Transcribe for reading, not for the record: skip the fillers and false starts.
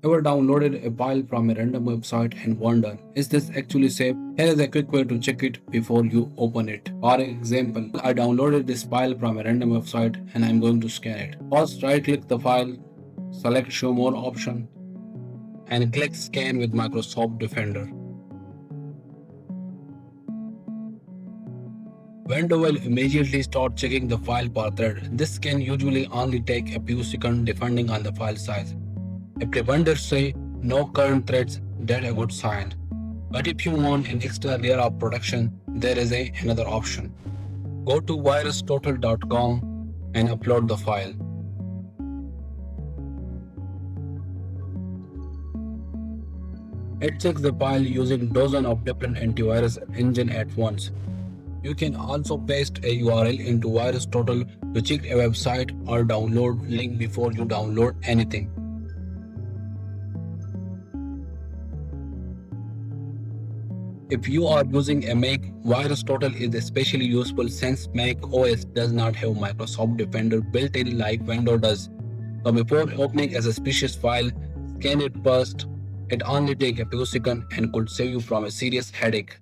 Ever downloaded a file from a random website and wonder, is this actually safe? Here is a quick way to check it before you open it. For example, I downloaded this file from a random website and I'm going to scan it. First, right click the file, select show more option and click scan with Microsoft Defender. Windows will immediately start checking the file per thread. This can usually only take a few seconds depending on the file size. If the vendor say no current threads, that's a good sign. But if you want an extra layer of protection, there is another option. Go to virustotal.com and upload the file. It checks the file using dozens of different antivirus engine at once. You can also paste a URL into VirusTotal to check a website or download link before you download anything. If you are using a Mac, VirusTotal is especially useful since Mac OS does not have Microsoft Defender built in like Windows does. So before opening a suspicious file, scan it first. It only takes a few seconds and could save you from a serious headache.